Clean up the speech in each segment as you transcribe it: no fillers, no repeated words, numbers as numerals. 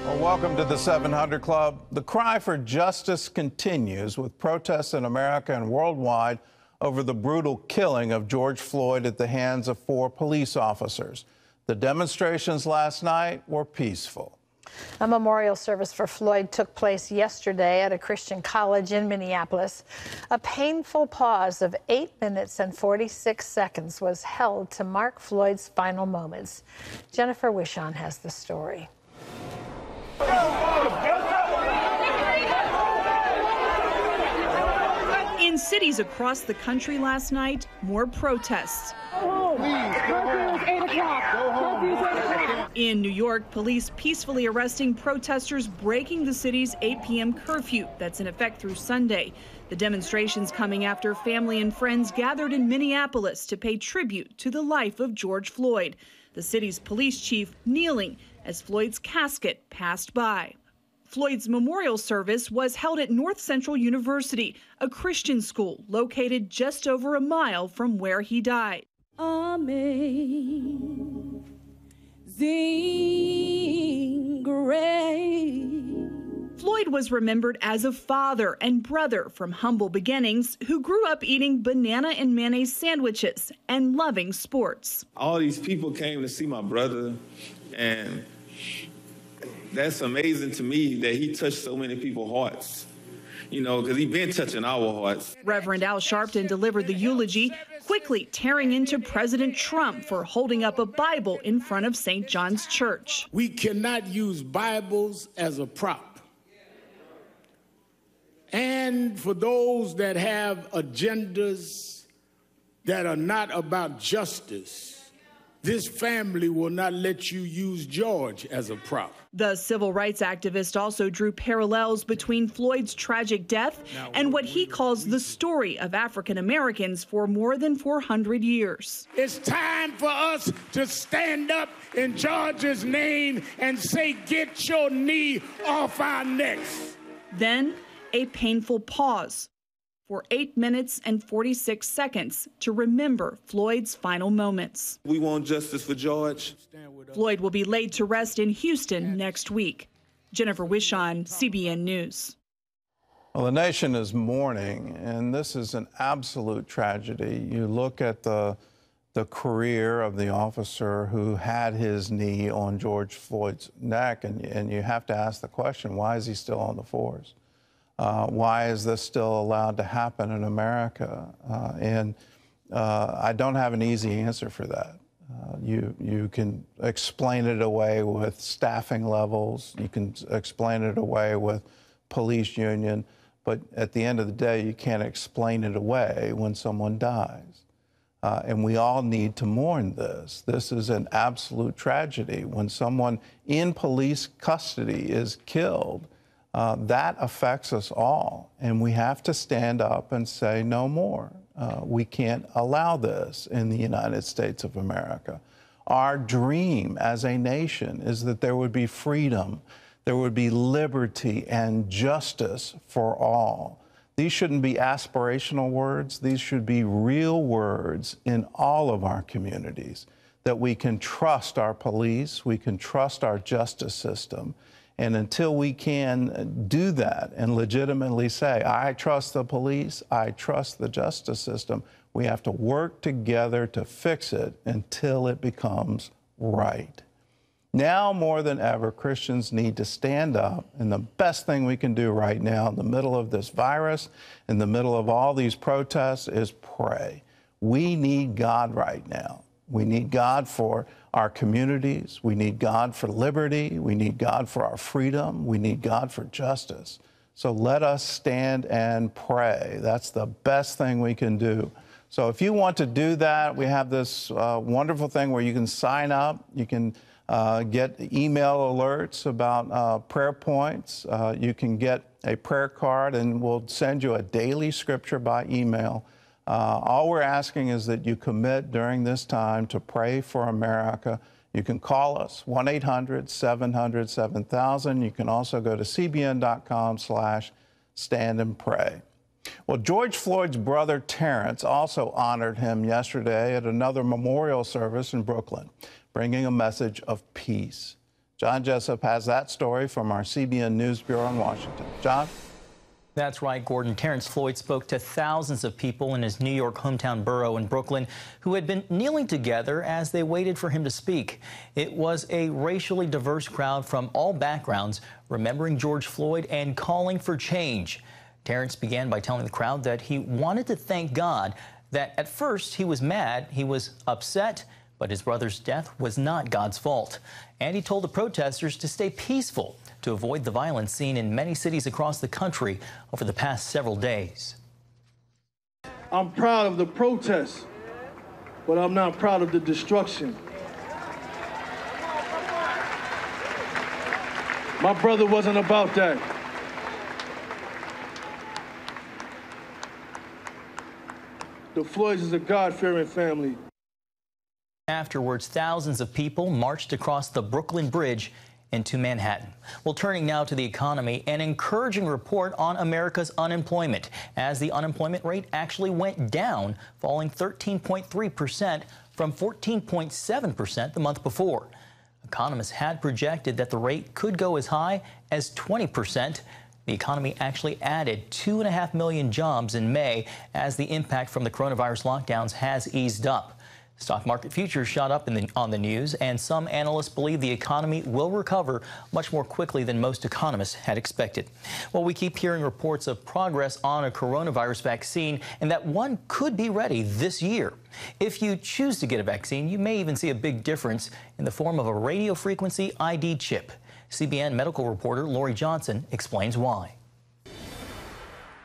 Well, welcome to the 700 Club. The cry for justice continues with protests in America and worldwide over the brutal killing of George Floyd at the hands of 4 police officers. The demonstrations last night were peaceful. A memorial service for Floyd took place yesterday at a Christian college in Minneapolis. A painful pause of 8 minutes and 46 seconds was held to mark Floyd's final moments. Jennifer Wishon has the story. In cities across the country last night, more protests. In New York, police peacefully arresting protesters breaking the city's 8 p.m. curfew that's in effect through Sunday. The demonstrations coming after family and friends gathered in Minneapolis to pay tribute to the life of George Floyd. The city's police chief kneeling as Floyd's casket passed by. Floyd's memorial service was held at North Central University, a Christian school located just over a mile from where he died. Amazing grace. Floyd was remembered as a father and brother from humble beginnings who grew up eating banana and mayonnaise sandwiches and loving sports. All these people came to see my brother, and that's amazing to me that he touched so many people's hearts, you know, because he's been touching our hearts. Reverend Al Sharpton delivered the eulogy, quickly tearing into President Trump for holding up a Bible in front of St. John's Church. We cannot use Bibles as a prop. And for those that have agendas that are not about justice, this family will not let you use George as a prop. The civil rights activist also drew parallels between Floyd's tragic death and what he calls the story of African Americans for more than 400 years. It's time for us to stand up in George's name and say, get your knee off our necks. Then a painful pause for 8 minutes and 46 seconds to remember Floyd's final moments. We want justice for George. Floyd will be laid to rest in Houston next week. Jennifer Wishon, CBN News. Well, the nation is mourning, and this is an absolute tragedy. You look at the career of the officer who had his knee on George Floyd's neck, and you have to ask the question, why is he still on the force? Why is this still allowed to happen in America? I don't have an easy answer for that. You can explain it away with staffing levels. You can explain it away with police union. But at the end of the day, you can't explain it away when someone dies. And we all need to mourn this. This is an absolute tragedy. When someone in police custody is killed, that affects us all, and we have to stand up and say no more. We can't allow this in the United States of America. Our dream as a nation is that there would be freedom, there would be liberty and justice for all. These shouldn't be aspirational words. These should be real words in all of our communities, that we can trust our police, we can trust our justice system. And until we can do that and legitimately say, I trust the police, I trust the justice system, we have to work together to fix it until it becomes right. Now more than ever, Christians need to stand up, and the best thing we can do right now in the middle of this virus, in the middle of all these protests, is pray. We need God right now. We need God for our communities. We need God for liberty. We need God for our freedom. We need God for justice. So let us stand and pray. That's the best thing we can do. So if you want to do that, we have this wonderful thing where you can sign up. You can get email alerts about prayer points. You can get a prayer card, and we'll send you a daily scripture by email. All we're asking is that you commit during this time to pray for America. You can call us, 1-800-700-7000. You can also go to cbn.com/standandpray. Well, George Floyd's brother, Terrence, also honored him yesterday at another memorial service in Brooklyn, bringing a message of peace. John Jessup has that story from our CBN News Bureau in Washington. John? That's right, Gordon. Terrence Floyd spoke to thousands of people in his New York hometown borough in Brooklyn who had been kneeling together as they waited for him to speak. It was a racially diverse crowd from all backgrounds, remembering George Floyd and calling for change. Terrence began by telling the crowd that he wanted to thank God, that at first he was mad, he was upset, but his brother's death was not God's fault. And he told the protesters to stay peaceful to avoid the violence seen in many cities across the country over the past several days. I'm proud of the protests, but I'm not proud of the destruction. My brother wasn't about that. The Floyds is a God-fearing family. Afterwards, thousands of people marched across the Brooklyn Bridge into Manhattan. Well, turning now to the economy, an encouraging report on America's unemployment, as the unemployment rate actually went down, falling 13.3% from 14.7% the month before. Economists had projected that the rate could go as high as 20%. The economy actually added 2.5 million jobs in May as the impact from the coronavirus lockdowns has eased up. Stock market futures shot up on the news, and some analysts believe the economy will recover much more quickly than most economists had expected. Well, we keep hearing reports of progress on a coronavirus vaccine and that one could be ready this year. If you choose to get a vaccine, you may even see a big difference in the form of a radio frequency ID chip. CBN medical reporter Lori Johnson explains why.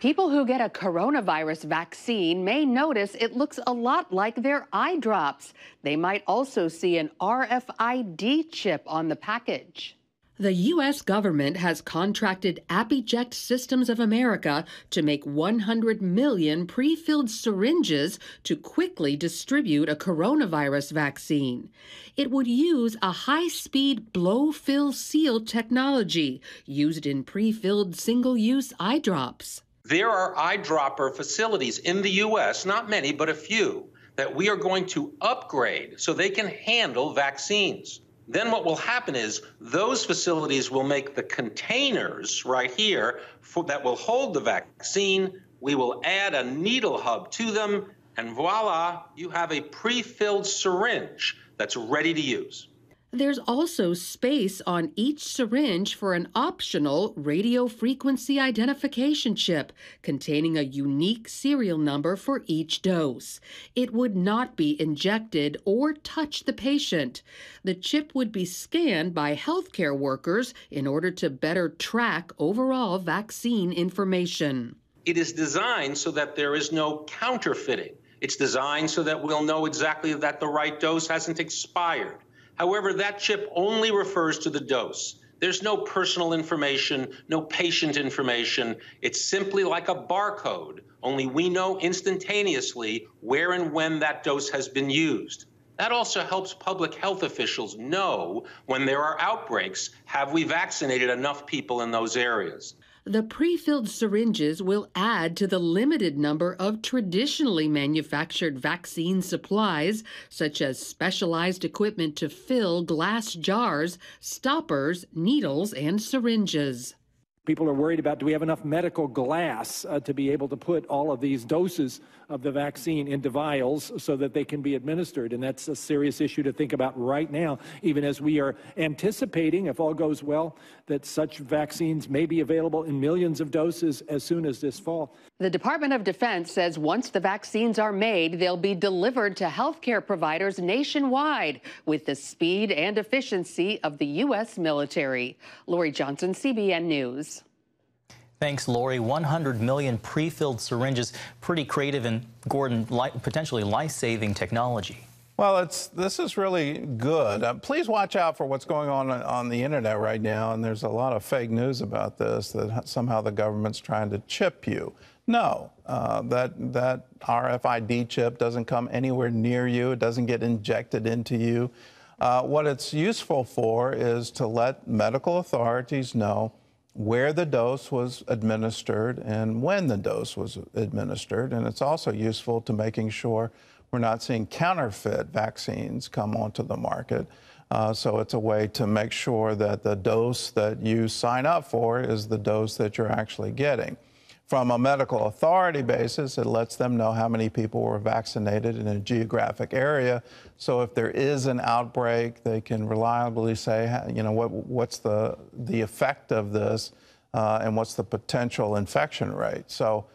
People who get a coronavirus vaccine may notice it looks a lot like their eye drops. They might also see an RFID chip on the package. The U.S. government has contracted Abiject Systems of America to make 100 million pre-filled syringes to quickly distribute a coronavirus vaccine. It would use a high-speed blow-fill-seal technology used in pre-filled single-use eye drops. There are eyedropper facilities in the U.S., not many, but a few, that we are going to upgrade so they can handle vaccines. Then what will happen is those facilities will make the containers right here that will hold the vaccine. We will add a needle hub to them, and voila, you have a pre-filled syringe that's ready to use. There's also space on each syringe for an optional radio frequency identification chip containing a unique serial number for each dose. It would not be injected or touch the patient. The chip would be scanned by healthcare workers in order to better track overall vaccine information. It is designed so that there is no counterfeiting. It's designed so that we'll know exactly that the right dose hasn't expired. However, that chip only refers to the dose. There's no personal information, no patient information. It's simply like a barcode, only we know instantaneously where and when that dose has been used. That also helps public health officials know when there are outbreaks, have we vaccinated enough people in those areas? The pre-filled syringes will add to the limited number of traditionally manufactured vaccine supplies, such as specialized equipment to fill glass jars, stoppers, needles, and syringes. People are worried about, do we have enough medical glass to be able to put all of these doses of the vaccine into vials so that they can be administered? And that's a serious issue to think about right now, even as we are anticipating, if all goes well, that such vaccines may be available in millions of doses as soon as this fall. The Department of Defense says once the vaccines are made, they'll be delivered to healthcare providers nationwide with the speed and efficiency of the U.S. military. Lori Johnson, CBN News. Thanks, Lori. 100 million pre-filled syringes. Pretty creative and, Gordon, potentially life-saving technology. Well, this is really good. Please watch out for what's going on the internet right now. And there's a lot of fake news about this, that somehow the government's trying to chip you. No, that RFID chip doesn't come anywhere near you. It doesn't get injected into you. What it's useful for is to let medical authorities know where the dose was administered and when the dose was administered. And it's also useful to making sure we're not seeing counterfeit vaccines come onto the market. So it's a way to make sure that the dose that you sign up for is the dose that you're actually getting. From a medical authority basis, it lets them know how many people were vaccinated in a geographic area. So if there is an outbreak, they can reliably say, you know, what's the effect of this and what's the potential infection rate. So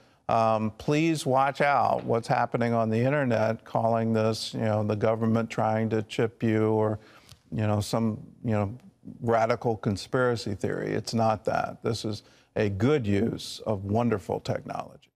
please watch out what's happening on the internet, calling this, you know, the government trying to chip you or, you know, some, you know, radical conspiracy theory. It's not that. This is a good use of wonderful technology.